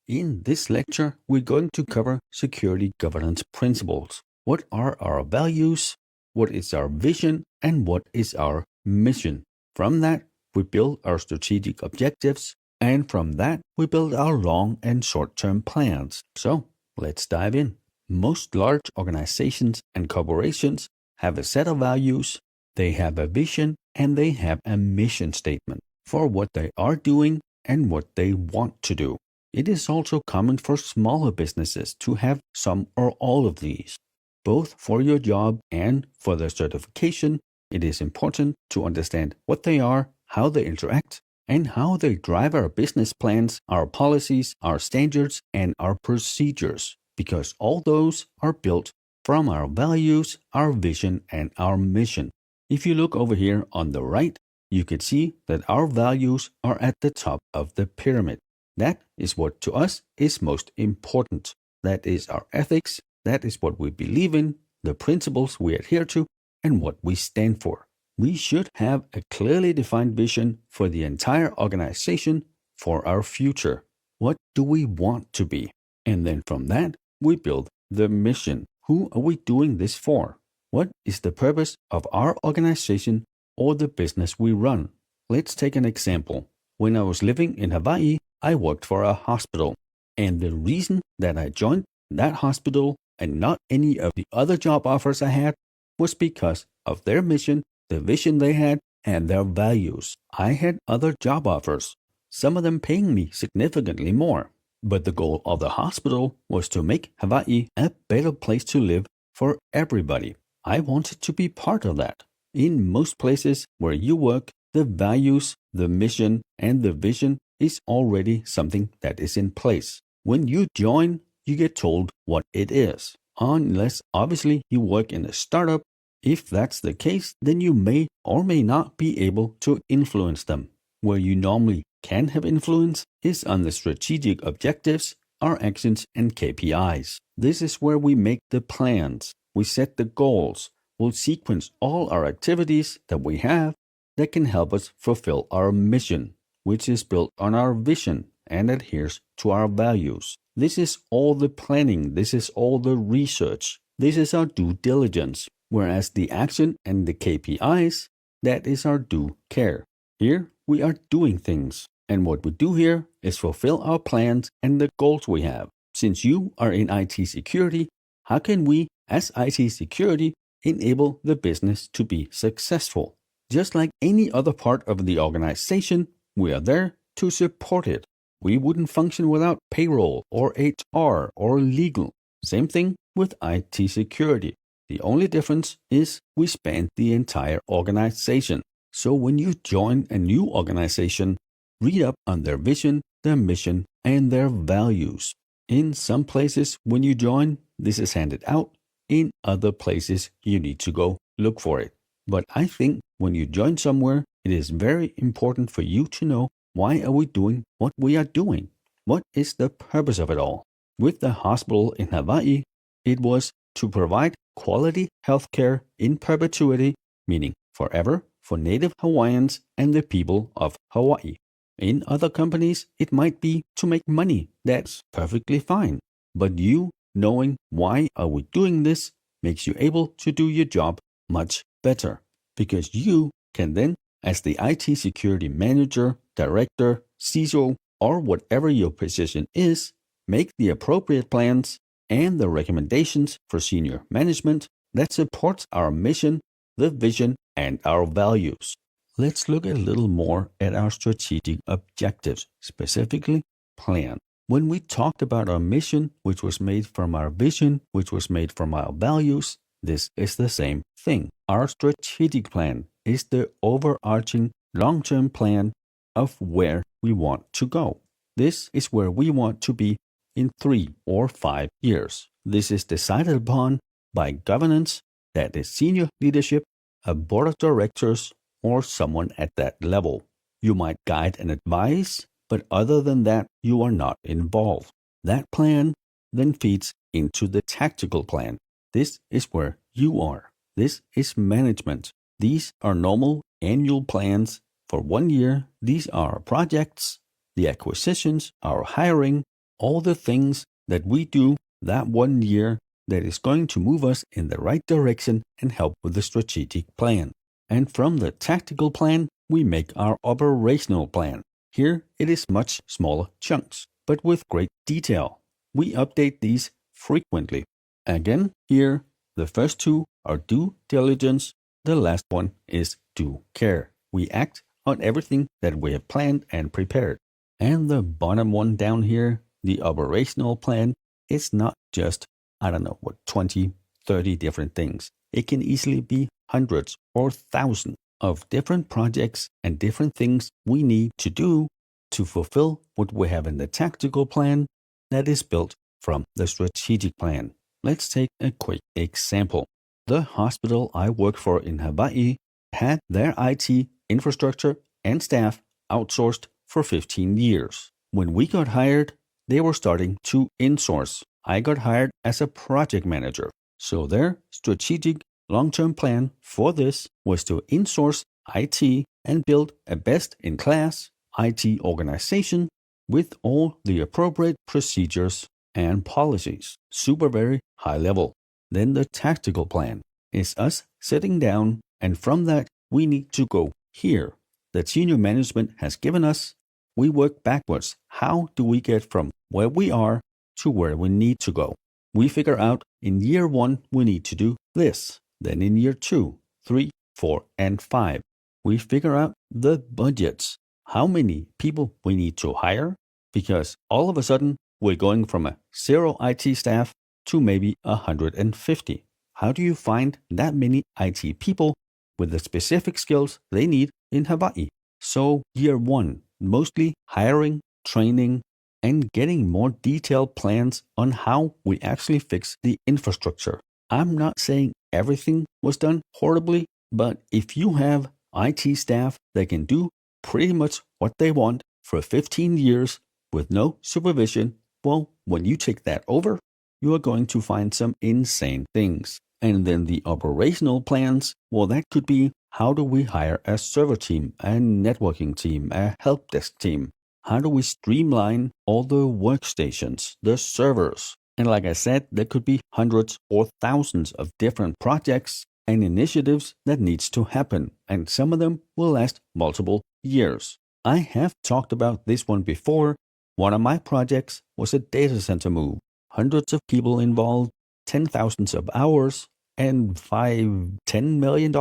In this lecture, we're going to cover security governance principles. What are our values? What is our vision? And what is our mission? From that, we build our strategic objectives. And from that, we build our long and short-term plans. So, let's dive in. Most large organizations and corporations have a set of values, they have a vision, and they have a mission statement for what they are doing and what they want to do. It is also common for smaller businesses to have some or all of these. Both for your job and for the certification, it is important to understand what they are, how they interact, and how they drive our business plans, our policies, our standards, and our procedures, because all those are built from our values, our vision, and our mission. If you look over here on the right, you can see that our values are at the top of the pyramid. That is what to us is most important. That is our ethics, that is what we believe in, the principles we adhere to, and what we stand for. We should have a clearly defined vision for the entire organization for our future. What do we want to be? And then from that, we build the mission. Who are we doing this for? What is the purpose of our organization or the business we run? Let's take an example. When I was living in Hawaii, I worked for a hospital. And the reason that I joined that hospital and not any of the other job offers I had was because of their mission, the vision they had, and their values. I had other job offers, some of them paying me significantly more. But the goal of the hospital was to make Hawaii a better place to live for everybody. I wanted to be part of that. In most places where you work, the values, the mission, and the vision is already something that is in place. When you join, you get told what it is. Unless obviously you work in a startup. If that's the case, then you may or may not be able to influence them. Where you normally can have influence is on the strategic objectives, our actions, and KPIs. This is where we make the plans, we set the goals, we'll sequence all our activities that we have that can help us fulfill our mission, which is built on our vision and adheres to our values. This is all the planning, this is all the research, this is our due diligence, whereas the action and the KPIs, that is our due care. Here, we are doing things, and what we do here is fulfill our plans and the goals we have. Since you are in IT security, how can we, as IT security, enable the business to be successful? Just like any other part of the organization, we are there to support it. We wouldn't function without payroll or HR or legal. Same thing with IT security. The only difference is we span the entire organization. So when you join a new organization, read up on their vision, their mission, and their values. In some places, when you join, this is handed out. In other places, you need to go look for it. But I think when you join somewhere, it is very important for you to know why are we doing what we are doing? What is the purpose of it all? With the hospital in Hawaii, it was to provide quality healthcare in perpetuity, meaning forever, for Native Hawaiians and the people of Hawaii. In other companies, it might be to make money. That's perfectly fine. But you knowing why are we doing this makes you able to do your job much better. Because you can then, as the IT security manager, director, CISO, or whatever your position is, make the appropriate plans and the recommendations for senior management that supports our mission, the vision, and our values. Let's look a little more at our strategic objectives, specifically plan. When we talked about our mission, which was made from our vision, which was made from our values, this is the same thing. Our strategic plan is the overarching long-term plan of where we want to go. This is where we want to be in 3 or 5 years. This is decided upon by governance, that is senior leadership, a board of directors, or someone at that level. You might guide and advise, but other than that, you are not involved. That plan then feeds into the tactical plan. This is where you are. This is management. These are normal annual plans for 1 year. These are projects, the acquisitions, our hiring, all the things that we do that one year that is going to move us in the right direction and help with the strategic plan. And from the tactical plan, we make our operational plan. Here it is much smaller chunks, but with great detail. We update these frequently. Again, here, the first two are due diligence. The last one is due care. We act on everything that we have planned and prepared. And the bottom one down here, the operational plan, is not just, 20, 30 different things. It can easily be hundreds or thousands of different projects and different things we need to do to fulfill what we have in the tactical plan that is built from the strategic plan. Let's take a quick example. The hospital I work for in Hawaii had their IT infrastructure and staff outsourced for 15 years. When we got hired, they were starting to insource. I got hired as a project manager. So their strategic long-term plan for this was to insource IT and build a best-in-class IT organization with all the appropriate procedures and policies. Super very high level. Then the tactical plan is us sitting down, and from that we need to go here. That senior management has given us. We work backwards. How do we get from where we are to where we need to go? We figure out in year 1 we need to do this. Then in year 2, 3, 4, and 5, we figure out the budgets. How many people we need to hire? Because all of a sudden we're going from a 0 IT staff to maybe 150. How do you find that many IT people with the specific skills they need in Hawaii? So year 1, mostly hiring, training, and getting more detailed plans on how we actually fix the infrastructure. I'm not saying everything was done horribly, but if you have IT staff that can do pretty much what they want for 15 years with no supervision, well, when you take that over, you are going to find some insane things. And then the operational plans, well, that could be, how do we hire a server team, a networking team, a help desk team? How do we streamline all the workstations, the servers? And like I said, there could be hundreds or thousands of different projects and initiatives that needs to happen, and some of them will last multiple years. I have talked about this one before. One of my projects was a data center move. Hundreds of people involved, 10,000s of hours, and $10 million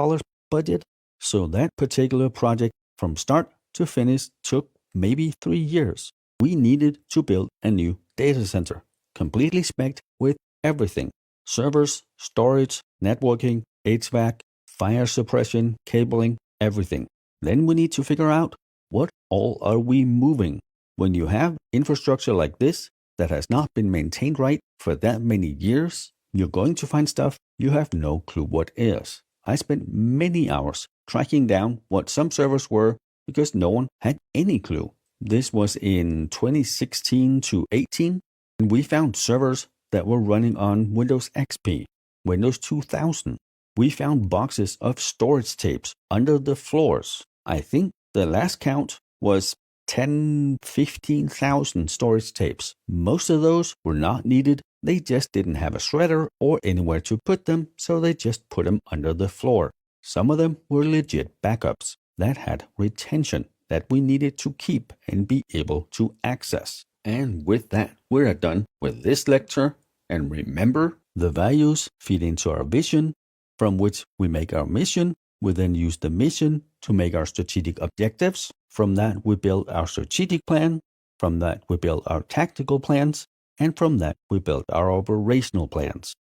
budget. So that particular project from start to finish took maybe 3 years. We needed to build a new data center, completely spec'd with everything. Servers, storage, networking, HVAC, fire suppression, cabling, everything. Then we need to figure out what all are we moving. When you have infrastructure like this that has not been maintained right for that many years, you're going to find stuff you have no clue what is. I spent many hours tracking down what some servers were because no one had any clue. This was in 2016 to 18, and we found servers that were running on Windows XP, Windows 2000. We found boxes of storage tapes under the floors. I think the last count was 15,000 storage tapes. Most of those were not needed. They just didn't have a shredder or anywhere to put them, so they just put them under the floor. Some of them were legit backups that had retention that we needed to keep and be able to access. And with that, we're done with this lecture. And remember, the values feed into our vision, from which we make our mission. We then use the mission to make our strategic objectives. From that, we build our strategic plan. From that, we build our tactical plans. And from that, we build our operational plans.